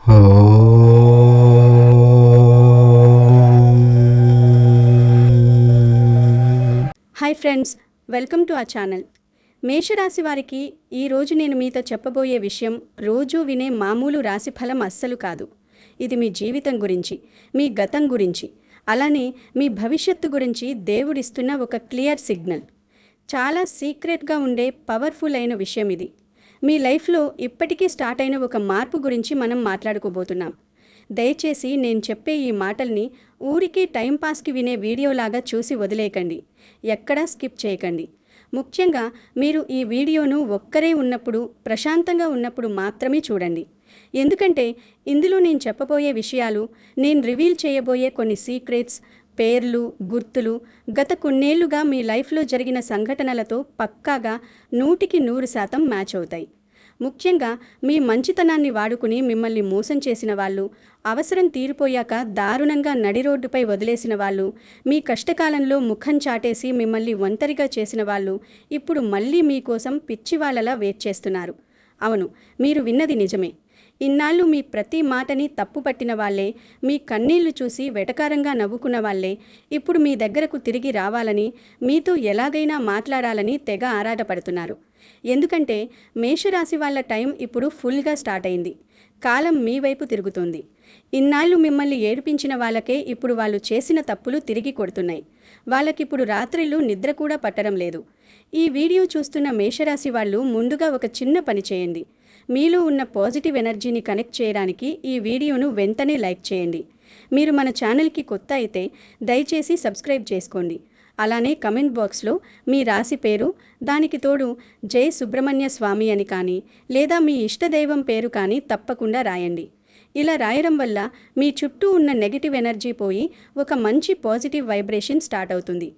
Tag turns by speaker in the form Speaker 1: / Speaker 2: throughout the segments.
Speaker 1: Hi friends, welcome to our channel. మేషరాశి వారికి ఈరోజు నేను మీతో చెప్పబోయే విషయం రోజూ వినే మామూలు రాశిఫలం అస్సలు కాదు. ఇది మీ జీవితం గురించి, మీ గతం గురించి, అలానే మీ భవిష్యత్తు గురించి దేవుడిస్తున్న ఒక క్లియర్ సిగ్నల్. చాలా సీక్రెట్గా ఉండే పవర్ఫుల్ అయిన విషయం ఇది. మీ లైఫ్లో ఇప్పటికీ స్టార్ట్ అయిన ఒక మార్పు గురించి మనం మాట్లాడుకోబోతున్నాం. దయచేసి నేను చెప్పే ఈ మాటల్ని ఊరికే టైంపాస్కి వినే వీడియోలాగా చూసి వదిలేయకండి. ఎక్కడా స్కిప్ చేయకండి. ముఖ్యంగా మీరు ఈ వీడియోను ఒక్కరే ఉన్నప్పుడు, ప్రశాంతంగా ఉన్నప్పుడు మాత్రమే చూడండి. ఎందుకంటే ఇందులో నేను చెప్పబోయే విషయాలు, నేను రివీల్ చేయబోయే కొన్ని సీక్రెట్స్, పేర్లు, గుర్తులు గత కొన్నేళ్లుగా మీ లైఫ్లో జరిగిన సంఘటనలతో పక్కాగా 100% మ్యాచ్ అవుతాయి. ముఖ్యంగా మీ మంచితనాన్ని వాడుకుని మిమ్మల్ని మోసం చేసిన వాళ్ళు, అవసరం తీరిపోయాక దారుణంగా నడి రోడ్డుపై వదిలేసిన వాళ్ళు, మీ కష్టకాలంలో ముఖం చాటేసి మిమ్మల్ని ఒంటరిగా చేసిన వాళ్ళు ఇప్పుడు మళ్ళీ మీకోసం పిచ్చివాళ్లలా వెయిట్ చేస్తున్నారు. అవును, మీరు విన్నది నిజమే. ఇన్నాళ్ళు మీ ప్రతి మాటని తప్పుపట్టిన వాళ్లే, మీ కన్నీళ్లు చూసి వెటకారంగా నవ్వుకున్న వాళ్లే ఇప్పుడు మీ దగ్గరకు తిరిగి రావాలని, మీతో ఎలాగైనా మాట్లాడాలని తెగ ఆరాటపడుతున్నారు. ఎందుకంటే మేషరాశి వాళ్ళ టైం ఇప్పుడు ఫుల్గా స్టార్ట్ అయింది. కాలం మీ వైపు తిరుగుతుంది. ఇన్నాళ్ళు మిమ్మల్ని ఏడిపించిన వాళ్ళకే ఇప్పుడు వాళ్ళు చేసిన తప్పులు తిరిగి కొడుతున్నాయి. వాళ్ళకిప్పుడు రాత్రిళ్ళు నిద్ర కూడా పట్టడం లేదు. ఈ వీడియో చూస్తున్న మేషరాశి వాళ్ళు ముందుగా ఒక చిన్న పని చేయండి. మీలో ఉన్న పాజిటివ్ ఎనర్జీని కనెక్ట్ చేయడానికి ఈ వీడియోను వెంటనే లైక్ చేయండి. మీరు మన ఛానల్కి కొత్త అయితే దయచేసి సబ్స్క్రైబ్ చేసుకోండి. అలానే కమెంట్ బాక్స్లో మీ రాశి పేరు, దానికి తోడు జై సుబ్రహ్మణ్య స్వామి అని కానీ, లేదా మీ ఇష్టదైవం పేరు కానీ తప్పకుండా రాయండి. ఇలా రాయడం వల్ల మీ చుట్టూ ఉన్న నెగిటివ్ ఎనర్జీ పోయి ఒక మంచి పాజిటివ్ వైబ్రేషన్ స్టార్ట్ అవుతుంది.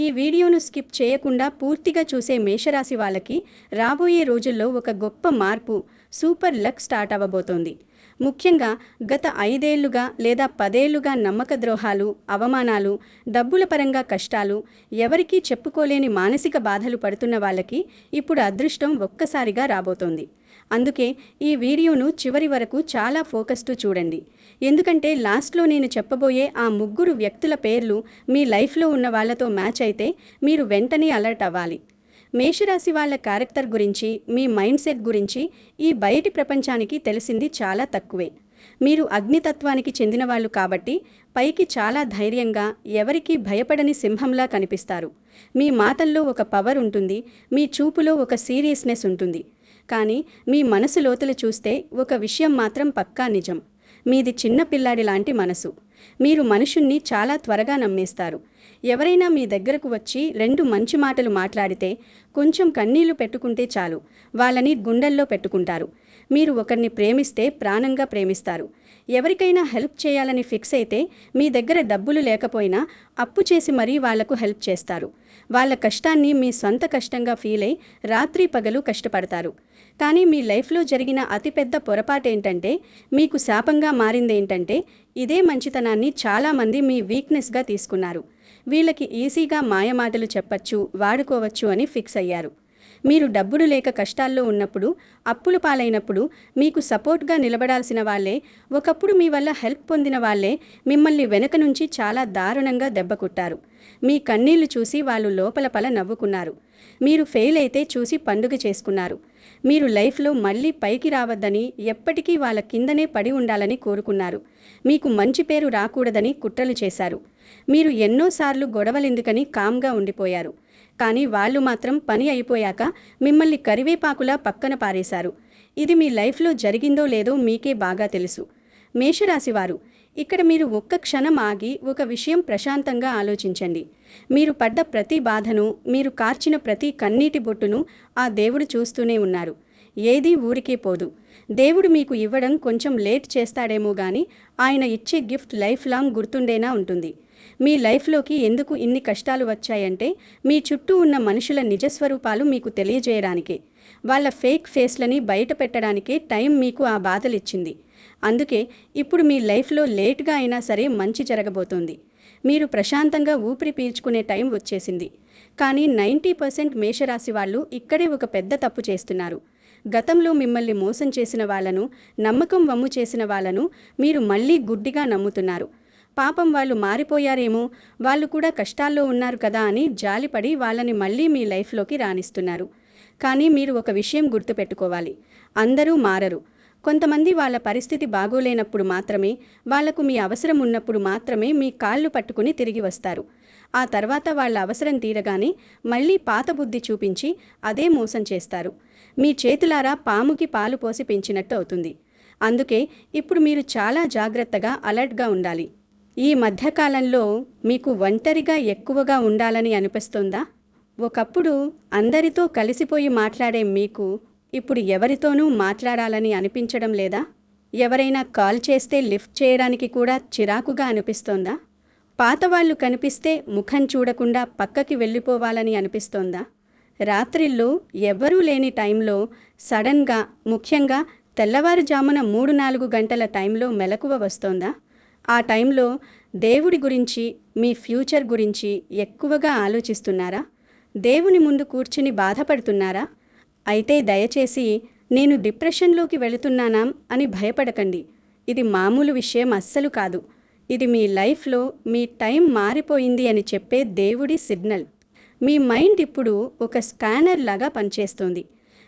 Speaker 1: ఈ వీడియోను స్కిప్ చేయకుండా పూర్తిగా చూసే మేషరాశి వాళ్ళకి రాబోయే రోజుల్లో ఒక గొప్ప మార్పు, సూపర్ లక్ స్టార్ట్ అవ్వబోతోంది. ముఖ్యంగా గత 5 ఏళ్లుగా లేదా 10 ఏళ్లుగా నమ్మక ద్రోహాలు, అవమానాలు, డబ్బుల పరంగా కష్టాలు, ఎవరికీ చెప్పుకోలేని మానసిక బాధలు పడుతున్న వాళ్ళకి ఇప్పుడు అదృష్టం ఒక్కసారిగా రాబోతోంది. అందుకే ఈ వీడియోను చివరి వరకు చాలా ఫోకస్తో చూడండి. ఎందుకంటే లాస్ట్లో నేను చెప్పబోయే ఆ 3 వ్యక్తుల పేర్లు మీ లైఫ్లో ఉన్న వాళ్లతో మ్యాచ్ అయితే మీరు వెంటనే అలర్ట్ అవ్వాలి. మేషరాశి వాళ్ళ క్యారెక్టర్ గురించి, మీ మైండ్ సెట్ గురించి ఈ బయటి ప్రపంచానికి తెలిసింది చాలా తక్కువే. మీరు అగ్నితత్వానికి చెందిన వాళ్ళు కాబట్టి పైకి చాలా ధైర్యంగా, ఎవరికీ భయపడని సింహంలా కనిపిస్తారు. మీ మాటల్లో ఒక పవర్ ఉంటుంది, మీ చూపులో ఒక సీరియస్నెస్ ఉంటుంది. కానీ మీ మనసు లోతులు చూస్తే ఒక విషయం మాత్రం పక్కా నిజం. మీది చిన్న పిల్లాడి లాంటి మనసు. మీరు మనుషుల్ని చాలా త్వరగా నమ్మేస్తారు. ఎవరైనా మీ దగ్గరకు వచ్చి 2 మంచి మాటలు మాట్లాడితే, కొంచెం కన్నీళ్లు పెట్టుకుంటే చాలు, వాళ్ళని గుండెల్లో పెట్టుకుంటారు. మీరు ఒకరిని ప్రేమిస్తే ప్రాణంగా ప్రేమిస్తారు. ఎవరికైనా హెల్ప్ చేయాలని ఫిక్స్ అయితే మీ దగ్గర డబ్బులు లేకపోయినా అప్పు చేసి మరీ వాళ్లకు హెల్ప్ చేస్తారు. వాళ్ళ కష్టాన్ని మీ సొంత కష్టంగా ఫీల్ అయి రాత్రి పగలు కష్టపడతారు. కానీ మీ లైఫ్లో జరిగిన అతిపెద్ద పొరపాటేంటంటే, మీకు శాపంగా మారిందేంటంటే, ఇదే మంచితనాన్ని చాలామంది మీ వీక్నెస్గా తీసుకున్నారు. వీళ్ళకి ఈజీగా మాయమాటలు చెప్పచ్చు, వాడుకోవచ్చు అని ఫిక్స్ అయ్యారు. మీరు డబ్బులు లేక కష్టాల్లో ఉన్నప్పుడు, అప్పులు పాలైనప్పుడు మీకు సపోర్ట్గా నిలబడాల్సిన వాళ్ళే, ఒకప్పుడు మీ వల్ల హెల్ప్ పొందిన వాళ్ళే మిమ్మల్ని వెనక నుంచి చాలా దారుణంగా దెబ్బ కొట్టారు. మీ కన్నీళ్లు చూసి వాళ్ళు లోపల నవ్వుకున్నారు. మీరు ఫెయిల్ అయితే చూసి పండుగ చేసుకున్నారు. మీరు లైఫ్లో మళ్ళీ పైకి రావద్దని, ఎప్పటికీ వాళ్ళ కిందనే పడి ఉండాలని కోరుకున్నారు. మీకు మంచి పేరు రాకూడదని కుట్రలు చేశారు. మీరు ఎన్నోసార్లు గొడవలెందుకని కామ్గా ఉండిపోయారు. కానీ వాళ్ళు మాత్రం పని అయిపోయాక మిమ్మల్ని కరివేపాకులా పక్కన పారేశారు. ఇది మీ లైఫ్లో జరిగిందో లేదో మీకే బాగా తెలుసు. మేషరాశివారు, ఇక్కడ మీరు ఒక్క క్షణం ఆగి ఒక విషయం ప్రశాంతంగా ఆలోచించండి. మీరు పడ్డ ప్రతి బాధను, మీరు కార్చిన ప్రతి కన్నీటి బొట్టును ఆ దేవుడు చూస్తూనే ఉన్నారు. ఏదీ ఊరికే పోదు. దేవుడు మీకు ఇవ్వడం కొంచెం లేట్ చేస్తాడేమో గానీ ఆయన ఇచ్చే గిఫ్ట్ లైఫ్ లాంగ్ గుర్తుండేనా ఉంటుంది. మీ లైఫ్లోకి ఎందుకు ఇన్ని కష్టాలు వచ్చాయంటే, మీ చుట్టూ ఉన్న మనుషుల నిజస్వరూపాలు మీకు తెలియజేయడానికే. వాళ్ళ ఫేక్ ఫేస్లని బయట పెట్టడానికే టైం మీకు ఆ బాధలిచ్చింది. అందుకే ఇప్పుడు మీ లైఫ్లో లేట్గా అయినా సరే మంచి జరగబోతోంది. మీరు ప్రశాంతంగా ఊపిరి పీల్చుకునే టైం వచ్చేసింది. కానీ 90% మేషరాశి వాళ్ళు ఇక్కడే ఒక పెద్ద తప్పు చేస్తున్నారు. గతంలో మిమ్మల్ని మోసం చేసిన వాళ్ళను, నమ్మకం వమ్ము చేసిన వాళ్ళను మీరు మళ్ళీ గుడ్డిగా నమ్ముతున్నారు. పాపం వాళ్ళు మారిపోయారేమో, వాళ్ళు కూడా కష్టాల్లో ఉన్నారు కదా అని జాలిపడి వాళ్ళని మళ్ళీ మీ లైఫ్లోకి రానిస్తున్నారు. కానీ మీరు ఒక విషయం గుర్తుపెట్టుకోవాలి, అందరూ మారరు. కొంతమంది వాళ్ళ పరిస్థితి బాగోలేనప్పుడు మాత్రమే, వాళ్లకు మీ అవసరం ఉన్నప్పుడు మాత్రమే మీ కాళ్ళు పట్టుకుని తిరిగి వస్తారు. ఆ తర్వాత వాళ్ళ అవసరం తీరగానే మళ్ళీ పాత బుద్ధి చూపించి అదే మోసం చేస్తారు. మీ చేతులారా పాముకి పాలు పోసి పెంచినట్టు అవుతుంది. అందుకే ఇప్పుడు మీరు చాలా జాగ్రత్తగా అలర్ట్గా ఉండాలి. ఈ మధ్యకాలంలో మీకు ఒంటరిగా ఎక్కువగా ఉండాలని అనిపిస్తోందా? ఒకప్పుడు అందరితో కలిసిపోయి మాట్లాడే మీకు ఇప్పుడు ఎవరితోనూ మాట్లాడాలని అనిపించడం లేదా? ఎవరైనా కాల్ చేస్తే లిఫ్ట్ చేయడానికి కూడా చిరాకుగా అనిపిస్తోందా? పాతవాళ్లు కనిపిస్తే ముఖం చూడకుండా పక్కకి వెళ్ళిపోవాలని అనిపిస్తోందా? రాత్రిళ్ళు ఎవ్వరూ లేని టైంలో సడన్గా, ముఖ్యంగా తెల్లవారుజామున 3-4 గంటల టైంలో మెలకువ వస్తోందా? ఆ టైంలో దేవుడి గురించి, మీ ఫ్యూచర్ గురించి ఎక్కువగా ఆలోచిస్తున్నారా? దేవుని ముందు కూర్చుని బాధపడుతున్నారా? అయితే దయచేసి నేను డిప్రెషన్లోకి వెళుతున్నానా అని భయపడకండి. ఇది మామూలు విషయం అస్సలు కాదు. ఇది మీ లైఫ్లో మీ టైం మారిపోయింది అని చెప్పే దేవుడి సిగ్నల్. మీ మైండ్ ఇప్పుడు ఒక స్కానర్ లాగా పనిచేస్తోంది.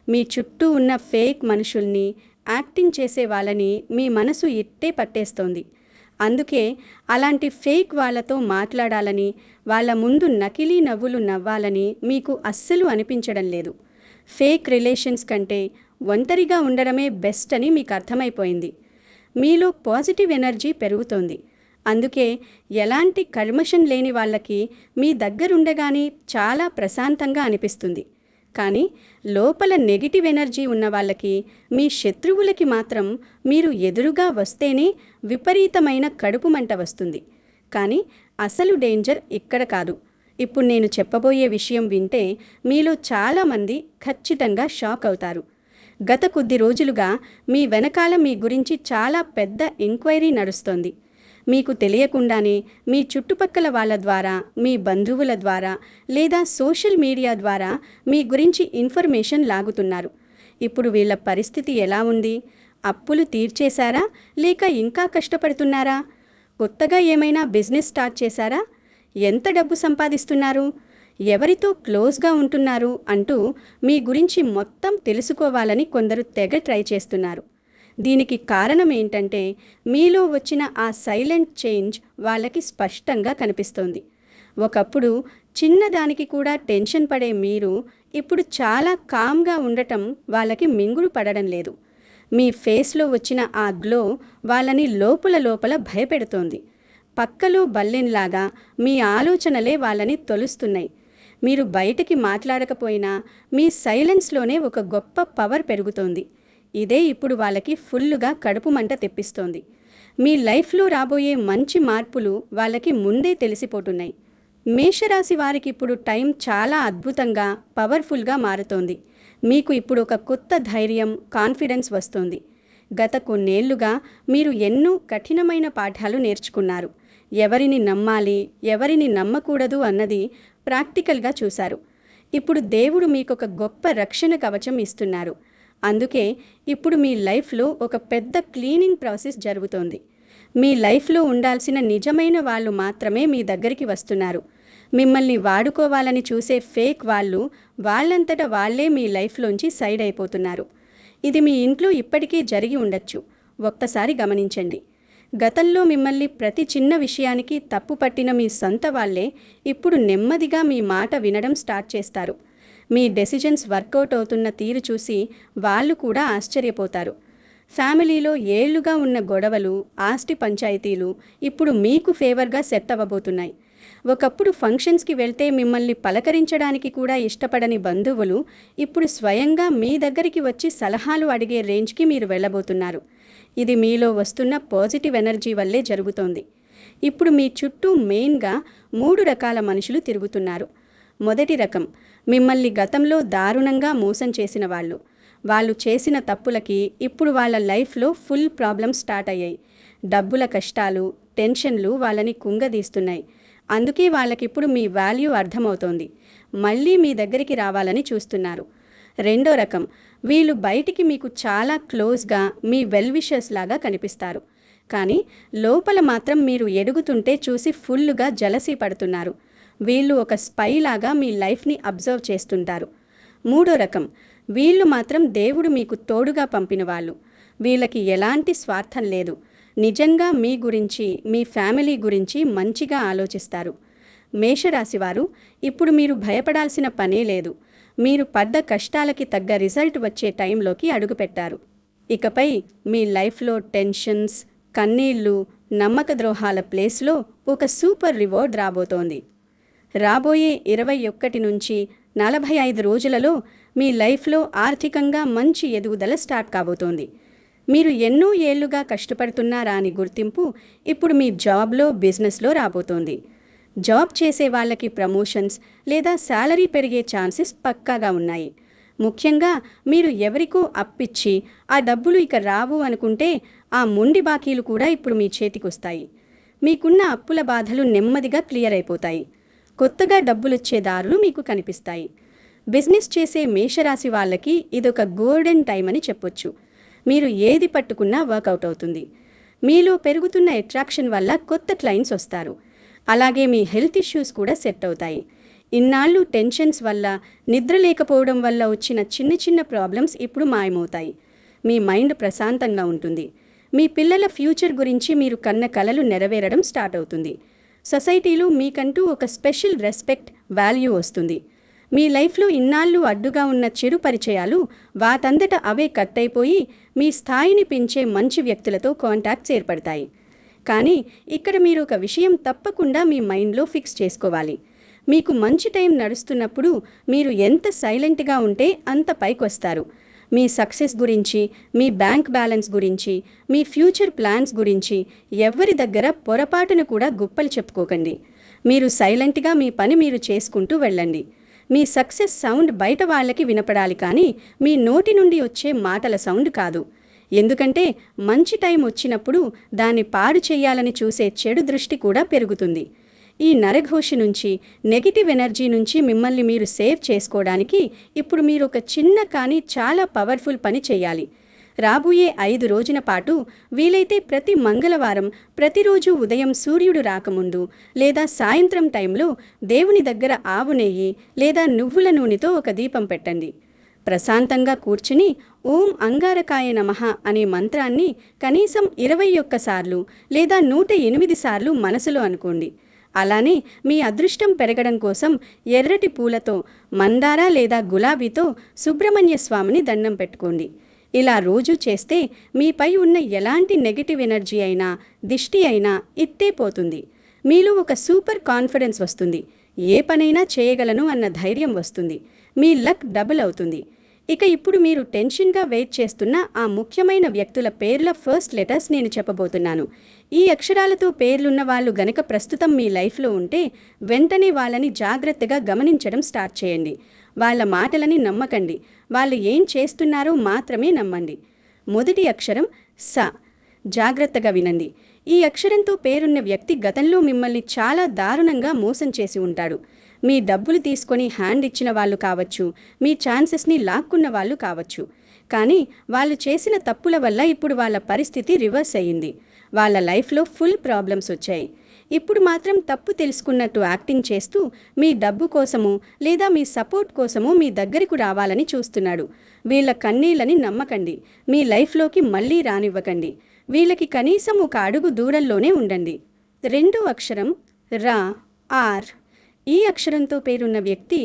Speaker 1: మీ చుట్టూ ఉన్న ఫేక్ మనుషుల్ని, యాక్టింగ్ చేసే వాళ్ళని మీ మనసు ఇట్టే పట్టేస్తోంది. అందుకే అలాంటి ఫేక్ వాళ్ళతో మాట్లాడాలని, వాళ్ళ ముందు నకిలీ నవ్వులు నవ్వాలని మీకు అస్సలు అనిపించడం లేదు. ఫేక్ రిలేషన్స్ కంటే ఒంటరిగా ఉండడమే బెస్ట్ అని మీకు అర్థమైపోయింది. మీలో పాజిటివ్ ఎనర్జీ పెరుగుతోంది. అందుకే ఎలాంటి కల్మషం లేని వాళ్ళకి మీ దగ్గరుండగానే చాలా ప్రశాంతంగా అనిపిస్తుంది. కానీ లోపల నెగిటివ్ ఎనర్జీ ఉన్న వాళ్ళకి, మీ శత్రువులకి మాత్రం మీరు ఎదురుగా వస్తేనే విపరీతమైన కడుపు మంట వస్తుంది. కానీ అసలు డేంజర్ ఇక్కడ కాదు. ఇప్పుడు నేను చెప్పబోయే విషయం వింటే మీలో చాలామంది ఖచ్చితంగా షాక్ అవుతారు. గత కొద్ది రోజులుగా మీ వెనకాల మీ గురించి చాలా పెద్ద ఎంక్వైరీ నడుస్తోంది. మీకు తెలియకుండానే మీ చుట్టుపక్కల వాళ్ళ ద్వారా, మీ బంధువుల ద్వారా లేదా సోషల్ మీడియా ద్వారా మీ గురించి ఇన్ఫర్మేషన్ లాగుతున్నారు. ఇప్పుడు వీళ్ళ పరిస్థితి ఎలా ఉంది? అప్పులు తీర్చేశారా లేక ఇంకా కష్టపడుతున్నారా? కొత్తగా ఏమైనా బిజినెస్ స్టార్ట్ చేశారా? ఎంత డబ్బు సంపాదిస్తున్నారు? ఎవరితో క్లోజ్గా ఉంటున్నారు అంటూ మీ గురించి మొత్తం తెలుసుకోవాలని కొందరు తెగ ట్రై చేస్తున్నారు. దీనికి కారణం ఏంటంటే మీలో వచ్చిన ఆ సైలెంట్ చేంజ్ వాళ్ళకి స్పష్టంగా కనిపిస్తోంది. ఒకప్పుడు చిన్నదానికి కూడా టెన్షన్ పడే మీరు ఇప్పుడు చాలా కామ్గా ఉండటం వాళ్ళకి మింగుడు పడడం లేదు. మీ ఫేస్లో వచ్చిన ఆ గ్లో వాళ్ళని లోపల భయపెడుతోంది. పక్కలో బల్లెంలాగా మీ ఆలోచనలే వాళ్ళని తొలుస్తున్నాయి. మీరు బయటికి మాట్లాడకపోయినా మీ సైలెన్స్లోనే ఒక గొప్ప పవర్ పెరుగుతోంది. ఇదే ఇప్పుడు వాళ్ళకి ఫుల్లుగా కడుపు మంట తెప్పిస్తోంది. మీ లైఫ్లో రాబోయే మంచి మార్పులు వాళ్ళకి ముందే తెలిసిపోతున్నాయి. మేషరాశి వారికి ఇప్పుడు టైం చాలా అద్భుతంగా, పవర్ఫుల్గా మారుతోంది. మీకు ఇప్పుడు ఒక కొత్త ధైర్యం, కాన్ఫిడెన్స్ వస్తోంది. గత కొన్నేళ్లుగా మీరు ఎన్నో కఠినమైన పాఠాలు నేర్చుకున్నారు. ఎవరిని నమ్మాలి, ఎవరిని నమ్మకూడదు అన్నది ప్రాక్టికల్గా చూశారు. ఇప్పుడు దేవుడు మీకొక గొప్ప రక్షణ కవచం ఇస్తున్నారు. అందుకే ఇప్పుడు మీ లైఫ్లో ఒక పెద్ద క్లీనింగ్ ప్రాసెస్ జరుగుతోంది. మీ లైఫ్లో ఉండాల్సిన నిజమైన వాళ్ళు మాత్రమే మీ దగ్గరికి వస్తున్నారు. మిమ్మల్ని వాడుకోవాలని చూసే ఫేక్ వాళ్ళు వాళ్ళంతటా వాళ్ళే మీ లైఫ్లోంచి సైడ్ అయిపోతున్నారు. ఇది మీ ఇంట్లో ఇప్పటికీ జరిగి ఉండొచ్చు. ఒక్కసారి గమనించండి. గతంలో మిమ్మల్ని ప్రతి చిన్న విషయానికి తప్పు పట్టిన మీ సొంత వాళ్ళే ఇప్పుడు నెమ్మదిగా మీ మాట వినడం స్టార్ట్ చేస్తారు. మీ డెసిజన్స్ వర్కౌట్ అవుతున్న తీరు చూసి వాళ్ళు కూడా ఆశ్చర్యపోతారు. ఫ్యామిలీలో ఏళ్లుగా ఉన్న గొడవలు, ఆస్తి పంచాయతీలు ఇప్పుడు మీకు ఫేవర్గా సెట్ అవ్వబోతున్నాయి. ఒకప్పుడు ఫంక్షన్స్కి వెళ్తే మిమ్మల్ని పలకరించడానికి కూడా ఇష్టపడని బంధువులు ఇప్పుడు స్వయంగా మీ దగ్గరికి వచ్చి సలహాలు అడిగే రేంజ్కి మీరు వెళ్ళబోతున్నారు. ఇది మీలో వస్తున్న పాజిటివ్ ఎనర్జీ వల్లే జరుగుతోంది. ఇప్పుడు మీ చుట్టూ మెయిన్గా 3 రకాల మనుషులు తిరుగుతున్నారు. మొదటి రకం మిమ్మల్ని గతంలో దారుణంగా మోసం చేసిన వాళ్ళు చేసిన తప్పులకి ఇప్పుడు వాళ్ళ లైఫ్లో ఫుల్ ప్రాబ్లమ్స్ స్టార్ట్ అయ్యాయి. డబ్బుల కష్టాలు, టెన్షన్లు వాళ్ళని కుంగదీస్తున్నాయి. అందుకే వాళ్ళకిప్పుడు మీ వాల్యూ అర్థమవుతోంది. మళ్ళీ మీ దగ్గరికి రావాలని చూస్తున్నారు. రెండో రకం, వీళ్ళు బయటికి మీకు చాలా క్లోజ్గా మీ వెల్ విషర్స్ లాగా కనిపిస్తారు, కానీ లోపల మాత్రం మీరు ఎదుగుతుంటే చూసి ఫుల్లుగా జలసీ పడుతున్నారు. వీళ్ళు ఒక స్పై లాగా మీ లైఫ్ని అబ్జర్వ్ చేస్తుంటారు. మూడో రకం, వీళ్ళు మాత్రం దేవుడు మీకు తోడుగా పంపిన వాళ్ళు. వీళ్ళకి ఎలాంటి స్వార్థం లేదు. నిజంగా మీ గురించి, మీ ఫ్యామిలీ గురించి మంచిగా ఆలోచిస్తారు. మేషరాశివారు, ఇప్పుడు మీరు భయపడాల్సిన పనే లేదు. మీరు పడ్డ కష్టాలకి తగ్గ రిజల్ట్ వచ్చే టైంలోకి అడుగుపెట్టారు. ఇకపై మీ లైఫ్లో టెన్షన్స్, కన్నీళ్ళు, నమ్మక ద్రోహాల ప్లేస్లో ఒక సూపర్ రివార్డ్ రాబోతోంది. రాబోయే 21 నుంచి 45 రోజులలో మీ లైఫ్లో ఆర్థికంగా మంచి ఎదుగుదల స్టార్ట్ కాబోతోంది. మీరు ఎన్నో ఏళ్లుగా కష్టపడుతున్నారా అని గుర్తింపు ఇప్పుడు మీ జాబ్లో, బిజినెస్లో రాబోతోంది. జాబ్ చేసే వాళ్ళకి ప్రమోషన్స్ లేదా శాలరీ పెరిగే ఛాన్సెస్ పక్కాగా ఉన్నాయి. ముఖ్యంగా మీరు ఎవరికో అప్పిచ్చి ఆ డబ్బులు ఇక రావు అనుకుంటే ఆ మొండి బాకీలు కూడా ఇప్పుడు మీ చేతికొస్తాయి. మీకున్న అప్పుల బాధలు నెమ్మదిగా క్లియర్ అయిపోతాయి. కొత్తగా డబ్బులొచ్చే దారులు మీకు కనిపిస్తాయి. బిజినెస్ చేసే మేషరాశి వాళ్ళకి ఇదొక గోల్డెన్ టైం అని చెప్పొచ్చు. మీరు ఏది పట్టుకున్నా వర్కౌట్ అవుతుంది. మీలో పెరుగుతున్న అట్రాక్షన్ వల్ల కొత్త క్లయింట్స్ వస్తారు. అలాగే మీ హెల్త్ ఇష్యూస్ కూడా సెట్ అవుతాయి. ఇన్నాళ్ళు టెన్షన్స్ వల్ల, నిద్ర లేకపోవడం వల్ల వచ్చిన చిన్న చిన్న ప్రాబ్లమ్స్ ఇప్పుడు మాయమవుతాయి. మీ మైండ్ ప్రశాంతంగా ఉంటుంది. మీ పిల్లల ఫ్యూచర్ గురించి మీరు కన్న కలలు నెరవేరడం స్టార్ట్ అవుతుంది. సొసైటీలో మీకంటూ ఒక స్పెషల్ రెస్పెక్ట్, వాల్యూ వస్తుంది. మీ లైఫ్లో ఇన్నాళ్ళు అడ్డుగా ఉన్న చెడు పరిచయాలు వాటంతట అవే కట్ అయిపోయి మీ స్థాయిని పెంచే మంచి వ్యక్తులతో కాంటాక్ట్స్ ఏర్పడతాయి. కానీ ఇక్కడ మీరు ఒక విషయం తప్పకుండా మీ మైండ్లో ఫిక్స్ చేసుకోవాలి. మీకు మంచి టైం నడుస్తున్నప్పుడు మీరు ఎంత సైలెంట్గా ఉంటే అంత పైకొస్తారు. మీ సక్సెస్ గురించి, మీ బ్యాంక్ బ్యాలెన్స్ గురించి, మీ ఫ్యూచర్ ప్లాన్స్ గురించి ఎవరి దగ్గర పొరపాటును కూడా గుప్పలు చెప్పుకోకండి. మీరు సైలెంట్గా మీ పని మీరు చేసుకుంటూ వెళ్ళండి. మీ సక్సెస్ సౌండ్ బయట వాళ్ళకి వినపడాలి, కానీ మీ నోటి నుండి వచ్చే మాటల సౌండ్ కాదు. ఎందుకంటే మంచి టైం వచ్చినప్పుడు దాన్ని పాడు చేయాలని చూసే చెడు దృష్టి కూడా పెరుగుతుంది. ఈ నరఘోషి నుంచి, నెగిటివ్ ఎనర్జీ నుంచి మిమ్మల్ని మీరు సేవ్ చేసుకోవడానికి ఇప్పుడు మీరు ఒక చిన్న కానీ చాలా పవర్ఫుల్ పని చేయాలి. రాబోయే 5 రోజుల పాటు వీలైతే ప్రతి మంగళవారం ప్రతిరోజు ఉదయం సూర్యుడు రాకముందు లేదా సాయంత్రం టైంలో దేవుని దగ్గర ఆవు నెయ్యి లేదా నువ్వుల నూనెతో ఒక దీపం పెట్టండి. ప్రశాంతంగా కూర్చుని ఓం అంగారకాయ నమః అనే మంత్రాన్ని కనీసం 21 సార్లు లేదా 108 సార్లు మనసులో అనుకోండి. అలానే మీ అదృష్టం పెరగడం కోసం ఎర్రటి పూలతో, మందార లేదా గులాబీతో సుబ్రహ్మణ్య స్వామిని దండం పెట్టుకోండి. ఇలా రోజు చేస్తే మీపై ఉన్న ఎలాంటి నెగిటివ్ ఎనర్జీ అయినా, దిష్టి అయినా ఇట్టే పోతుంది. మీలో ఒక సూపర్ కాన్ఫిడెన్స్ వస్తుంది. ఏ పనైనా చేయగలను అన్న ధైర్యం వస్తుంది. మీ లక్ డబుల్ అవుతుంది. ఇక ఇప్పుడు మీరు టెన్షన్గా వెయిట్ చేస్తున్న ఆ ముఖ్యమైన వ్యక్తుల పేర్ల ఫస్ట్ లెటర్స్ నేను చెప్పబోతున్నాను. ఈ అక్షరాలతో పేర్లున్న వాళ్ళు గనక ప్రస్తుతం మీ లైఫ్లో ఉంటే వెంటనే వాళ్ళని జాగ్రత్తగా గమనించడం స్టార్ట్ చేయండి. వాళ్ళ మాటలని నమ్మకండి. వాళ్ళు ఏం చేస్తున్నారో మాత్రమే నమ్మండి. మొదటి అక్షరం స. జాగ్రత్తగా వినండి. ఈ అక్షరంతో పేరున్న వ్యక్తి గతంలో మిమ్మల్ని చాలా దారుణంగా మోసం చేసి ఉంటాడు. మీ డబ్బులు తీసుకొని హ్యాండ్ ఇచ్చిన వాళ్ళు కావచ్చు, మీ ఛాన్సెస్ని లాక్కున్న వాళ్ళు కావచ్చు. కానీ వాళ్ళు చేసిన తప్పుల వల్ల ఇప్పుడు వాళ్ళ పరిస్థితి రివర్స్ అయ్యింది. వాళ్ళ లైఫ్లో ఫుల్ ప్రాబ్లమ్స్ వచ్చాయి. ఇప్పుడు మాత్రం తప్పు తెలుసుకున్నట్టు యాక్టింగ్ చేస్తూ మీ డబ్బు కోసమో లేదా మీ సపోర్ట్ కోసమో మీ దగ్గరకు రావాలని చూస్తున్నాడు. వీళ్ళ కన్నీళ్ళని నమ్మకండి. మీ లైఫ్లోకి మళ్ళీ రానివ్వకండి. వీళ్ళకి కనీసం ఒక అడుగు దూరంలోనే ఉండండి. రెండో అక్షరం రా. ఆర్. ఈ అక్షరంతో పేరున్న వ్యక్తి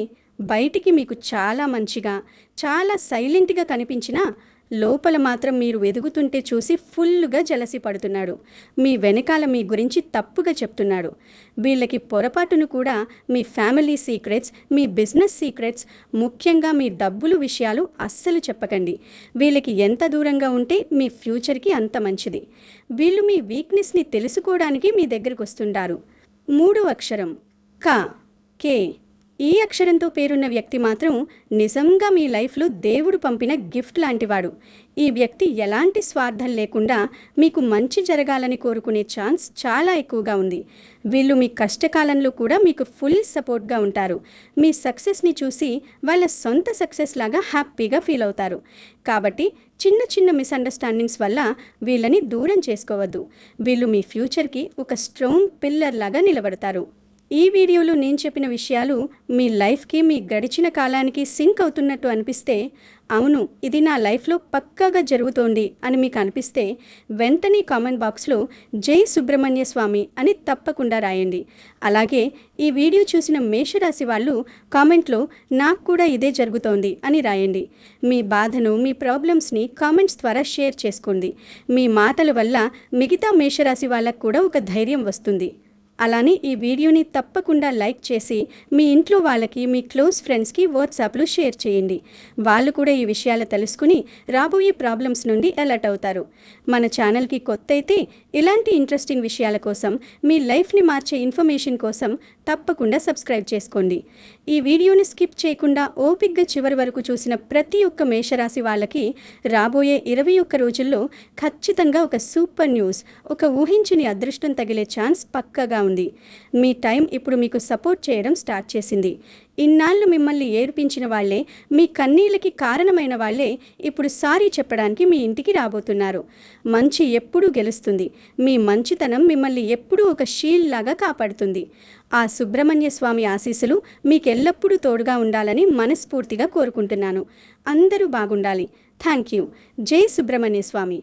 Speaker 1: బయటికి మీకు చాలా మంచిగా, చాలా సైలెంట్గా కనిపించినా లోపల మాత్రం మీరు ఎదుగుతుంటే చూసి ఫుల్లుగా జలసి పడుతున్నాడు. మీ వెనకాల మీ గురించి తప్పుగా చెప్తున్నాడు. వీళ్ళకి పొరపాటును కూడా మీ ఫ్యామిలీ సీక్రెట్స్, మీ బిజినెస్ సీక్రెట్స్, ముఖ్యంగా మీ డబ్బులు విషయాలు అస్సలు చెప్పకండి. వీళ్ళకి ఎంత దూరంగా ఉంటే మీ ఫ్యూచర్కి అంత మంచిది. వీళ్ళు మీ వీక్నెస్ని తెలుసుకోవడానికి మీ దగ్గరకు వస్తుంటారు. మూడో అక్షరం క. కే. ఈ అక్షరంతో పేరున్న వ్యక్తి మాత్రం నిజంగా మీ లైఫ్లో దేవుడు పంపిన గిఫ్ట్ లాంటివాడు. ఈ వ్యక్తి ఎలాంటి స్వార్థం లేకుండా మీకు మంచి జరగాలని కోరుకునే ఛాన్స్ చాలా ఎక్కువగా ఉంది. వీళ్ళు మీ కష్టకాలంలో కూడా మీకు ఫుల్ సపోర్ట్గా ఉంటారు. మీ సక్సెస్ని చూసి వాళ్ళ సొంత సక్సెస్ లాగా హ్యాపీగా ఫీల్ అవుతారు. కాబట్టి చిన్న చిన్న మిస్అండర్స్టాండింగ్స్ వల్ల వీళ్ళని దూరం చేసుకోవద్దు. వీళ్ళు మీ ఫ్యూచర్కి ఒక స్ట్రాంగ్ పిల్లర్ లాగా నిలబడతారు. ఈ వీడియోలో నేను చెప్పిన విషయాలు మీ లైఫ్కి, మీ గడిచిన కాలానికి సింక్ అవుతున్నట్టు అనిపిస్తే, అవును ఇది నా లైఫ్లో పక్కాగా జరుగుతోంది అని మీకు అనిపిస్తే వెంటనే కామెంట్ బాక్స్లో జై సుబ్రహ్మణ్య స్వామి అని తప్పకుండా రాయండి. అలాగే ఈ వీడియో చూసిన మేషరాశి వాళ్ళు కామెంట్లో నాకు కూడా ఇదే జరుగుతోంది అని రాయండి. మీ బాధను, మీ ప్రాబ్లమ్స్ని కామెంట్స్ ద్వారా షేర్ చేసుకోండి. మీ మాటల వల్ల మిగతా మేషరాశి వాళ్ళకు కూడా ఒక ధైర్యం వస్తుంది. అలానే ఈ వీడియోని తప్పకుండా లైక్ చేసి మీ ఇంట్లో వాళ్ళకి, మీ క్లోజ్ ఫ్రెండ్స్కి వాట్సాప్లో షేర్ చేయండి. వాళ్ళు కూడా ఈ విషయాలు తెలుసుకుని రాబోయే ప్రాబ్లమ్స్ నుండి అలర్ట్ అవుతారు. మన ఛానల్కి కొత్త అయితే ఇలాంటి ఇంట్రెస్టింగ్ విషయాల కోసం, మీ లైఫ్ని మార్చే ఇన్ఫర్మేషన్ కోసం తప్పకుండా సబ్స్క్రైబ్ చేసుకోండి. ఈ వీడియోని స్కిప్ చేయకుండా ఓపిక్గా చివరి వరకు చూసిన ప్రతి ఒక్క మేషరాశి వాళ్ళకి రాబోయే 21 రోజుల్లో ఖచ్చితంగా ఒక సూపర్ న్యూస్, ఒక ఊహించని అదృష్టం తగిలే ఛాన్స్ పక్కాగా ఉంది. మీ టైం ఇప్పుడు మీకు సపోర్ట్ చేయడం స్టార్ట్ చేసింది. ఇన్నాళ్ళు మిమ్మల్ని ఏర్పించిన వాళ్లే, మీ కన్నీళ్ళకి కారణమైన వాళ్లే ఇప్పుడు సారీ చెప్పడానికి మీ ఇంటికి రాబోతున్నారు. మంచి ఎప్పుడూ గెలుస్తుంది. మీ మంచితనం మిమ్మల్ని ఎప్పుడూ ఒక షీల్డ్ లాగా కాపాడుతుంది. ఆ సుబ్రహ్మణ్య స్వామి ఆశీస్సులు మీకెల్లప్పుడూ తోడుగా ఉండాలని మనస్ఫూర్తిగా కోరుకుంటున్నాను. అందరూ బాగుండాలి. Thank you. జై సుబ్రహ్మణ్య స్వామి.